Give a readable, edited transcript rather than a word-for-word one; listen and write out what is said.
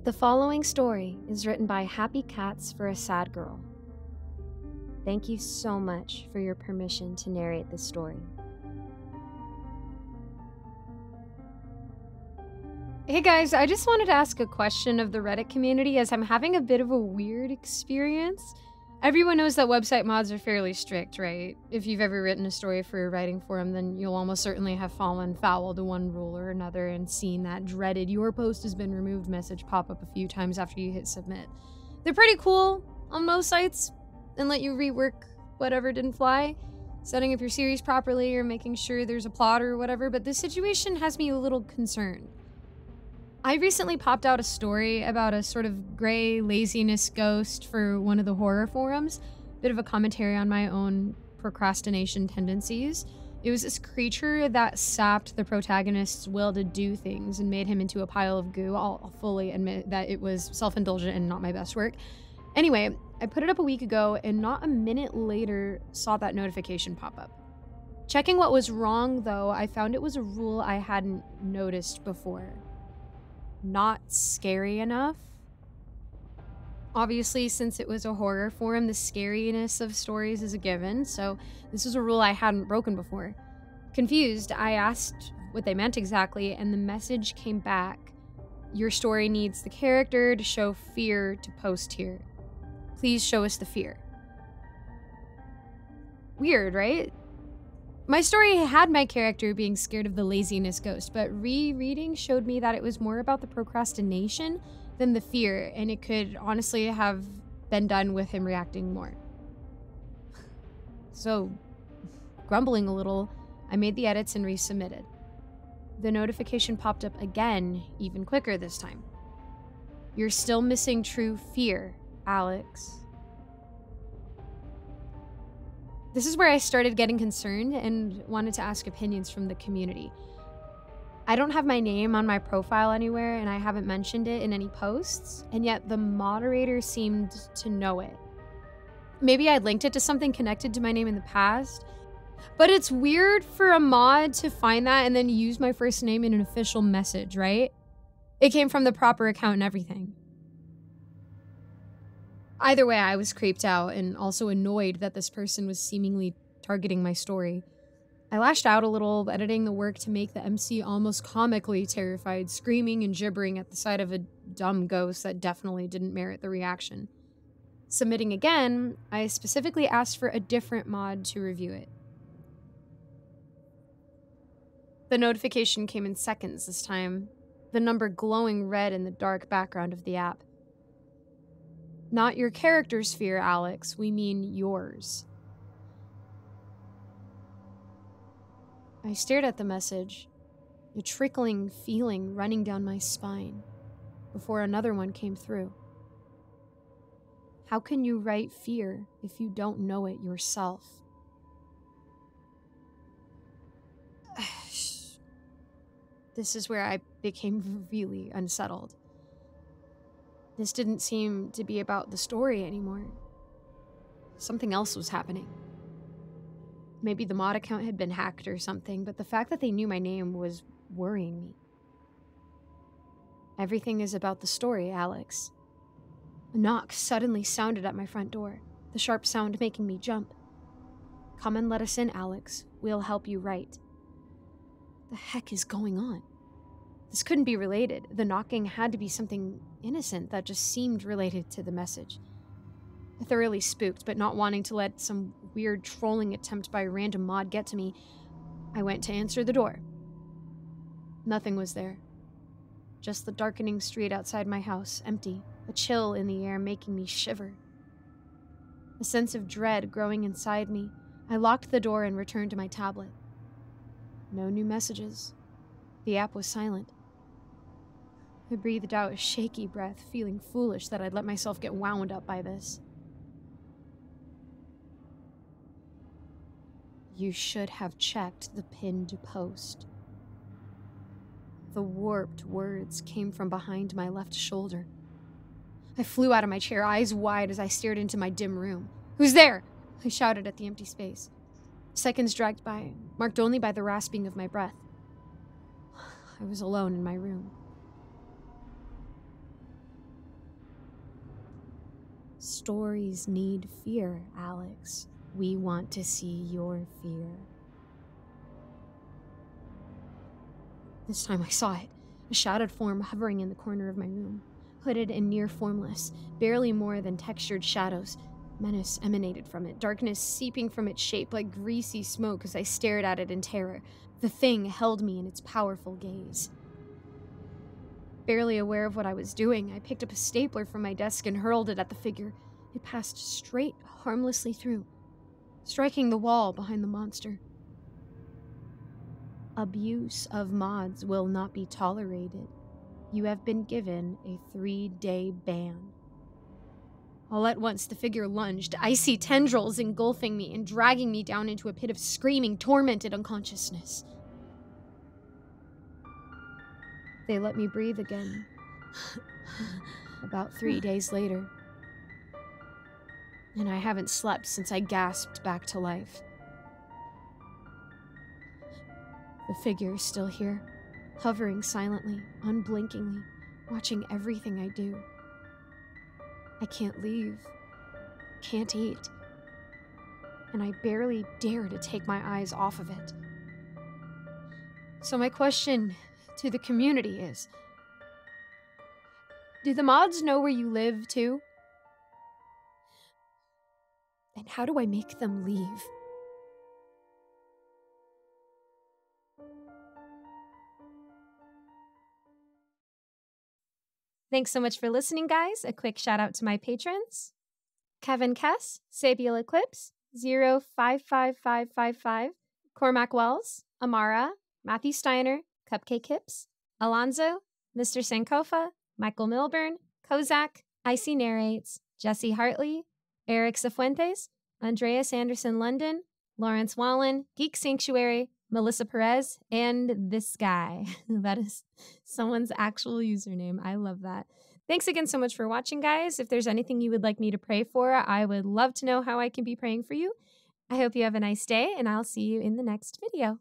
The following story is written by Happy Cats for a Sad Girl. Thank you so much for your permission to narrate this story. Hey guys, I just wanted to ask a question of the Reddit community as I'm having a bit of a weird experience. Everyone knows that website mods are fairly strict, right? If you've ever written a story for a writing forum, then you'll almost certainly have fallen foul to one rule or another and seen that dreaded "your post has been removed" message pop up a few times after you hit submit. They're pretty cool on most sites and let you rework whatever didn't fly, setting up your series properly or making sure there's a plot or whatever, but this situation has me a little concerned. I recently popped out a story about a sort of gray laziness ghost for one of the horror forums. Bit of a commentary on my own procrastination tendencies. It was this creature that sapped the protagonist's will to do things and made him into a pile of goo. I'll fully admit that it was self-indulgent and not my best work. Anyway, I put it up a week ago and not a minute later saw that notification pop up. Checking what was wrong though, I found it was a rule I hadn't noticed before. Not scary enough. Obviously, since it was a horror forum, the scariness of stories is a given, so this was a rule I hadn't broken before. Confused, I asked what they meant exactly, and the message came back. Your story needs the character to show fear to post here. Please show us the fear. Weird, right? My story had my character being scared of the laziness ghost, but rereading showed me that it was more about the procrastination than the fear, and it could honestly have been done with him reacting more. So, grumbling a little, I made the edits and resubmitted. The notification popped up again, even quicker this time. You're still missing true fear, Alex. This is where I started getting concerned and wanted to ask opinions from the community. I don't have my name on my profile anywhere and I haven't mentioned it in any posts, and yet the moderator seemed to know it. Maybe I'd linked it to something connected to my name in the past, but it's weird for a mod to find that and then use my first name in an official message, right? It came from the proper account and everything. Either way, I was creeped out and also annoyed that this person was seemingly targeting my story. I lashed out a little, editing the work to make the MC almost comically terrified, screaming and gibbering at the sight of a dumb ghost that definitely didn't merit the reaction. Submitting again, I specifically asked for a different mod to review it. The notification came in seconds this time, the number glowing red in the dark background of the app. Not your character's fear, Alex. We mean yours. I stared at the message, a trickling feeling running down my spine, before another one came through. How can you write fear if you don't know it yourself? This is where I became really unsettled. This didn't seem to be about the story anymore. Something else was happening. Maybe the mod account had been hacked or something, but the fact that they knew my name was worrying me. Everything is about the story, Alex. A knock suddenly sounded at my front door, the sharp sound making me jump. Come and let us in, Alex. We'll help you write. The heck is going on? This couldn't be related. The knocking had to be something innocent that just seemed related to the message. I thoroughly spooked, but not wanting to let some weird trolling attempt by a random mod get to me, I went to answer the door. Nothing was there. Just the darkening street outside my house, empty, a chill in the air making me shiver. A sense of dread growing inside me, I locked the door and returned to my tablet. No new messages. The app was silent. I breathed out a shaky breath, feeling foolish that I'd let myself get wound up by this. You should have checked the pinned post. The warped words came from behind my left shoulder. I flew out of my chair, eyes wide as I stared into my dim room. Who's there? I shouted at the empty space. Seconds dragged by, marked only by the rasping of my breath. I was alone in my room. stories need fear, Alex. We want to see your fear. This time I saw it, a shadowed form hovering in the corner of my room. Hooded and near formless, barely more than textured shadows. Menace emanated from it, darkness seeping from its shape like greasy smoke as I stared at it in terror. The thing held me in its powerful gaze. Barely aware of what I was doing, I picked up a stapler from my desk and hurled it at the figure. It passed straight, harmlessly through, striking the wall behind the monster. Abuse of mods will not be tolerated. You have been given a 3-day ban. All at once, the figure lunged, icy tendrils engulfing me and dragging me down into a pit of screaming, tormented unconsciousness. They let me breathe again. About 3 days later. And I haven't slept since I gasped back to life. The figure is still here, hovering silently, unblinkingly, watching everything I do. I can't leave, can't eat, and I barely dare to take my eyes off of it. So my question to the community is, do the mods know where you live too? And how do I make them leave? Thanks so much for listening, guys. A quick shout out to my patrons. Kevin Kess, Sabiel Eclipse, 055555, Cormac Wells, Amara, Matthew Steiner, Cupcake Hips, Alonzo, Mr. Sankofa, Michael Milburn, Kozak, Icy Narrates, Jesse Hartley, Eric Cifuentes, Andreas Anderson London, Lawrence Wallen, Geek Sanctuary, Melissa Perez, and this guy. That is someone's actual username. I love that. Thanks again so much for watching, guys. If there's anything you would like me to pray for, I would love to know how I can be praying for you. I hope you have a nice day, and I'll see you in the next video.